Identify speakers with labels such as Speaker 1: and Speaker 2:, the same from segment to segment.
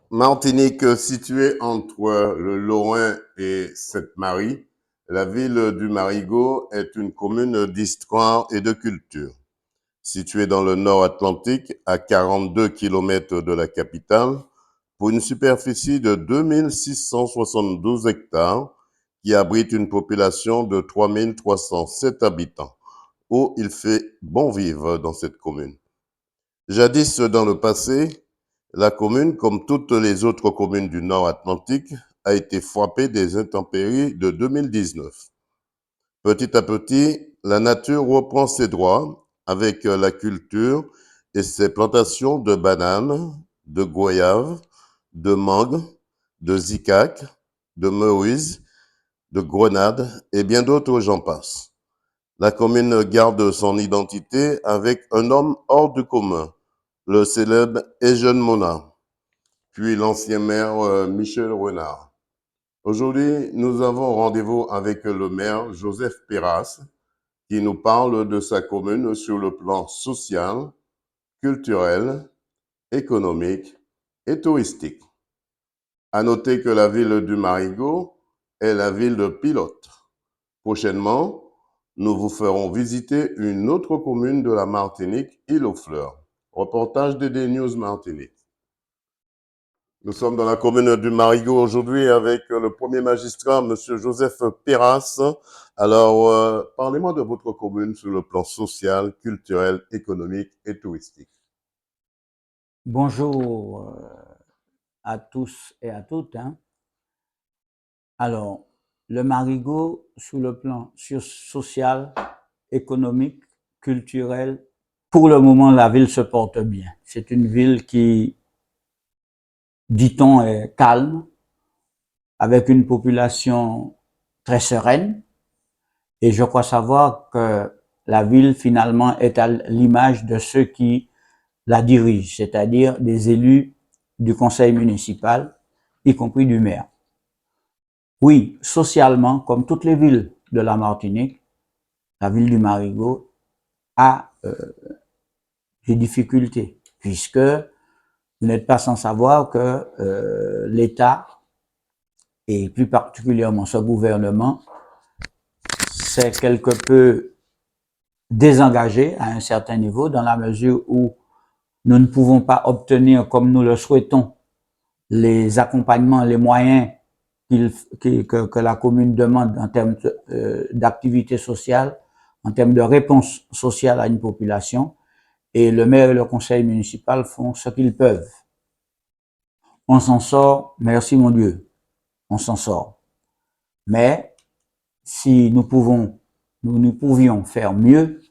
Speaker 1: Martinique, située entre le Lorrain et Sainte-Marie, la ville du Marigot est une commune d'histoire et de culture. Située dans le nord Atlantique, à 42 km de la capitale, pour une superficie de 2672 hectares, qui abrite une population de 3307 habitants, où il fait bon vivre dans cette commune. Jadis, dans le passé, la commune, comme toutes les autres communes du Nord Atlantique, a été frappée des intempéries de 2019. Petit à petit, la nature reprend ses droits avec la culture et ses plantations de bananes, de goyaves, de mangues, de zicaques, de merises, de grenades et bien d'autres, j'en passe. La commune garde son identité avec un homme hors du commun, le célèbre Eugène Monat, puis l'ancien maire Michel Renard. Aujourd'hui, nous avons rendez-vous avec le maire Joseph Perras, qui nous parle de sa commune sur le plan social, culturel, économique et touristique. À noter que la ville du Marigot est la ville de pilote. Prochainement, nous vous ferons visiter une autre commune de la Martinique, Île-aux-Fleurs. Reportage de DNews Martinique. Nous sommes dans la commune du Marigot aujourd'hui avec le premier magistrat, M. Joseph Perras. Alors, parlez-moi de votre commune sur le plan social, culturel, économique et touristique.
Speaker 2: Bonjour à tous et à toutes. Alors, le Marigot, sur le plan social, économique, culturel, pour le moment, la ville se porte bien. C'est une ville qui, dit-on, est calme, avec une population très sereine. Et je crois savoir que la ville, finalement, est à l'image de ceux qui la dirigent, c'est-à-dire des élus du conseil municipal, y compris du maire. Oui, socialement, comme toutes les villes de la Martinique, la ville du Marigot a des difficultés, puisque vous n'êtes pas sans savoir que l'État, et plus particulièrement ce gouvernement, s'est quelque peu désengagé à un certain niveau, dans la mesure où nous ne pouvons pas obtenir, comme nous le souhaitons, les accompagnements, les moyens que la commune demande en termes d'activité sociale, en termes de réponse sociale à une population, et le maire et le conseil municipal font ce qu'ils peuvent. On s'en sort, merci mon Dieu, on s'en sort. Mais si nous pouvions faire mieux,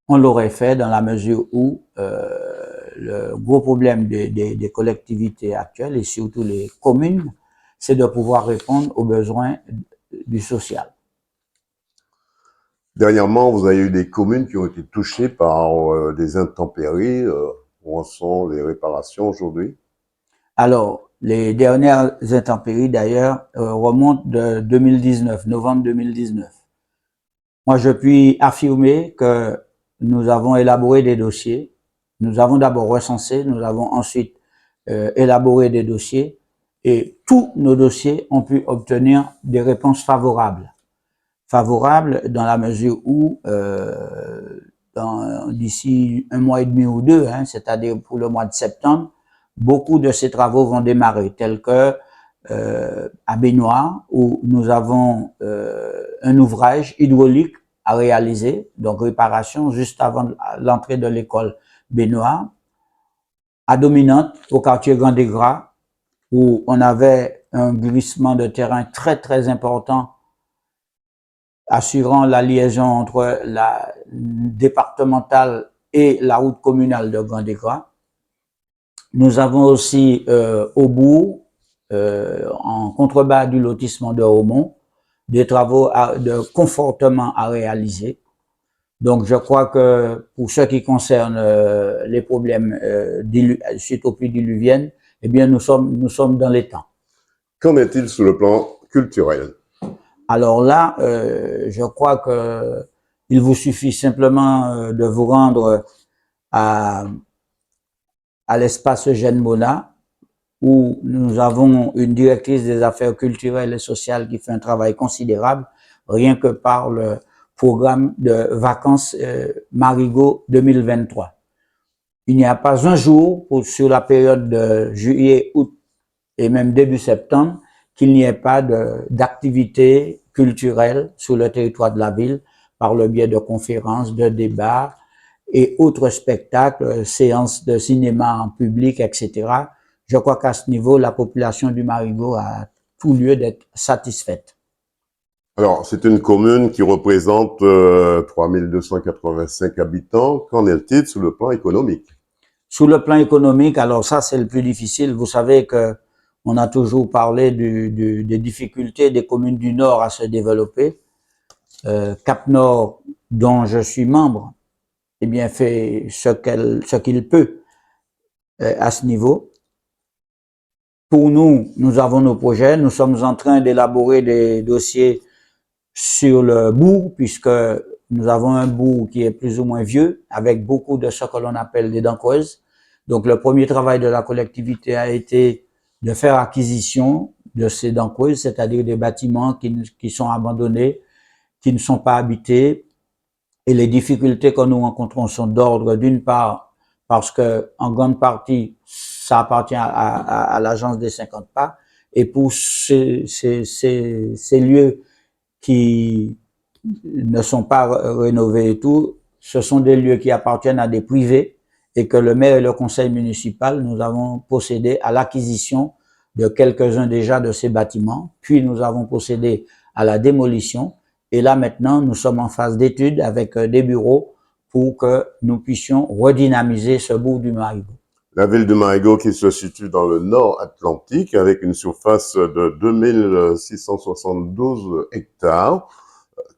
Speaker 2: on l'aurait fait dans la mesure où le gros problème des collectivités actuelles et surtout les communes, c'est de pouvoir répondre aux besoins du social.
Speaker 1: Dernièrement, vous avez eu des communes qui ont été touchées par des intempéries. Où en sont les réparations aujourd'hui?
Speaker 2: Alors, les dernières intempéries, d'ailleurs, remontent de 2019, novembre 2019. Moi, je puis affirmer que nous avons élaboré des dossiers. Nous avons d'abord recensé, nous avons ensuite élaboré des dossiers et tous nos dossiers ont pu obtenir des réponses favorables. Favorables dans la mesure où d'ici un mois et demi ou deux, c'est-à-dire pour le mois de septembre, beaucoup de ces travaux vont démarrer, tels que à Baignoire, où nous avons un ouvrage hydraulique à réaliser, donc réparation juste avant l'entrée de l'école Baignoire. À Dominante, au quartier Grand des Gras, où on avait un glissement de terrain très très important assurant la liaison entre la départementale et la route communale de Grand des Gras. Nous avons aussi au bout, en contrebas du lotissement de Haumont, des travaux de confortement à réaliser. Donc, je crois que pour ce qui concerne les problèmes suite aux pluies diluviennes, eh bien, nous sommes dans les temps.
Speaker 1: Qu'en est-il sur le plan culturel?
Speaker 2: Alors là, je crois que il vous suffit simplement de vous rendre à l'espace Eugène Monat, où nous avons une directrice des affaires culturelles et sociales qui fait un travail considérable, rien que par le programme de vacances Marigot 2023. Il n'y a pas un jour sur la période de juillet, août et même début septembre qu'il n'y ait pas d'activités culturelles sur le territoire de la ville par le biais de conférences, de débats et autres spectacles, séances de cinéma en public, etc. Je crois qu'à ce niveau, la population du Marigot a tout lieu d'être satisfaite.
Speaker 1: Alors, c'est une commune qui représente 3285 habitants. Qu'en est-il sur le plan économique?
Speaker 2: Sur le plan économique, alors ça, c'est le plus difficile. Vous savez que on a toujours parlé des difficultés des communes du Nord à se développer. Cap-Nord, dont je suis membre, eh bien, fait ce qu'il peut à ce niveau. Pour nous, nous avons nos projets. Nous sommes en train d'élaborer des dossiers sur le bourg, puisque nous avons un bourg qui est plus ou moins vieux, avec beaucoup de ce que l'on appelle des dents creuses. Donc, le premier travail de la collectivité a été de faire acquisition de ces dents creuses, c'est-à-dire des bâtiments qui sont abandonnés, qui ne sont pas habités. Et les difficultés que nous rencontrons sont d'ordre, d'une part, parce que en grande partie, ça appartient à l'agence des 50 pas. Et pour ces lieux qui ne sont pas rénovés et tout, ce sont des lieux qui appartiennent à des privés et que le maire et le conseil municipal, nous avons procédé à l'acquisition de quelques-uns déjà de ces bâtiments, puis nous avons procédé à la démolition et là maintenant nous sommes en phase d'étude avec des bureaux pour que nous puissions redynamiser ce bourg du Marigot.
Speaker 1: La ville de Marigot qui se situe dans le nord Atlantique avec une surface de 2672 hectares.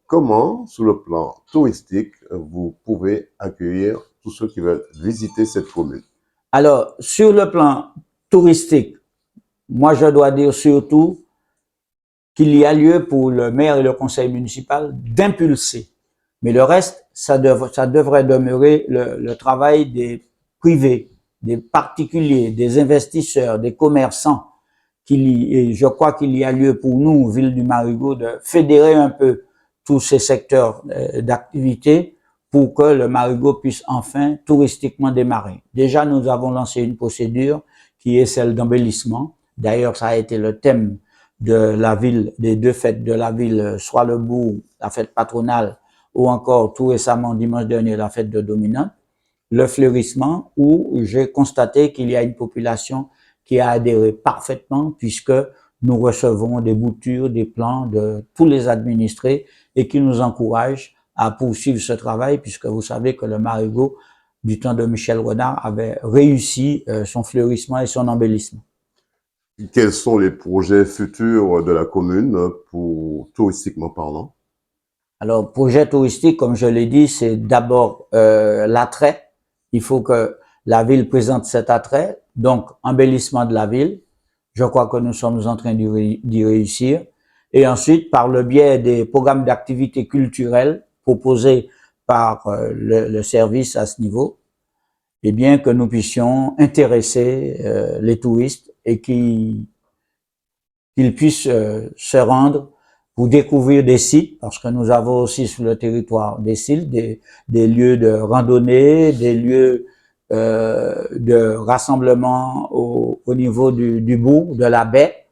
Speaker 1: Comment, sur le plan touristique, vous pouvez accueillir tous ceux qui veulent visiter cette commune?
Speaker 2: Alors, sur le plan touristique, moi je dois dire surtout qu'il y a lieu pour le maire et le conseil municipal d'impulser. Mais le reste, ça devrait demeurer le travail des privés, des particuliers, des investisseurs, des commerçants. Et je crois qu'il y a lieu pour nous, Ville du Marigot, de fédérer un peu tous ces secteurs d'activité pour que le Marigot puisse enfin touristiquement démarrer. Déjà, nous avons lancé une procédure qui est celle d'embellissement. D'ailleurs, ça a été le thème de la ville, des deux fêtes de la ville, soit le bourg, la fête patronale, ou encore tout récemment, dimanche dernier, la fête de Dominante, le fleurissement, où j'ai constaté qu'il y a une population qui a adhéré parfaitement puisque nous recevons des boutures, des plans de tous les administrés et qui nous encouragent à poursuivre ce travail puisque vous savez que le Marigot du temps de Michel Renard avait réussi son fleurissement et son embellissement.
Speaker 1: Quels sont les projets futurs de la commune pour touristiquement parlant?
Speaker 2: Alors, projet touristique, comme je l'ai dit, c'est d'abord l'attrait. Il faut que la ville présente cet attrait. Donc, embellissement de la ville. Je crois que nous sommes en train d'y réussir. Et ensuite, par le biais des programmes d'activités culturelles proposés par le service à ce niveau, eh bien, que nous puissions intéresser les touristes et qu'ils puissent se rendre pour découvrir des sites, parce que nous avons aussi sur le territoire des sites, des lieux de randonnée, des lieux de rassemblement au niveau du bourg, de la baie,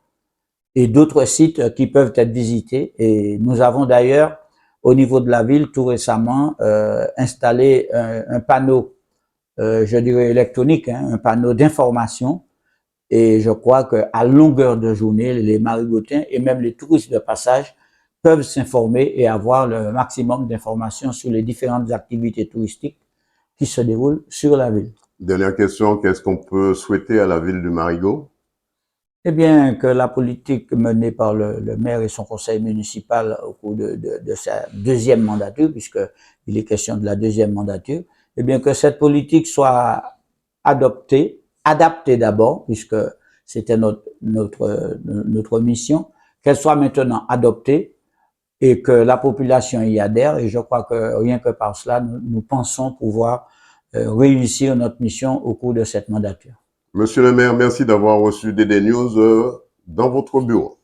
Speaker 2: et d'autres sites qui peuvent être visités. Et nous avons d'ailleurs, au niveau de la ville, tout récemment, installé un panneau, je dirais électronique, hein, un panneau d'information. Et je crois qu'à longueur de journée, les Marigotins et même les touristes de passage peuvent s'informer et avoir le maximum d'informations sur les différentes activités touristiques qui se déroulent sur la ville.
Speaker 1: Dernière question, qu'est-ce qu'on peut souhaiter à la ville du Marigot?
Speaker 2: Eh bien, que la politique menée par le maire et son conseil municipal au cours de sa deuxième mandature, puisqu'il est question de la deuxième mandature, eh bien, que cette politique soit adoptée, adaptée d'abord, puisque c'était notre mission, qu'elle soit maintenant adoptée et que la population y adhère. Et je crois que rien que par cela, nous pensons pouvoir réussir notre mission au cours de cette mandature.
Speaker 1: Monsieur le maire, merci d'avoir reçu DD News dans votre bureau.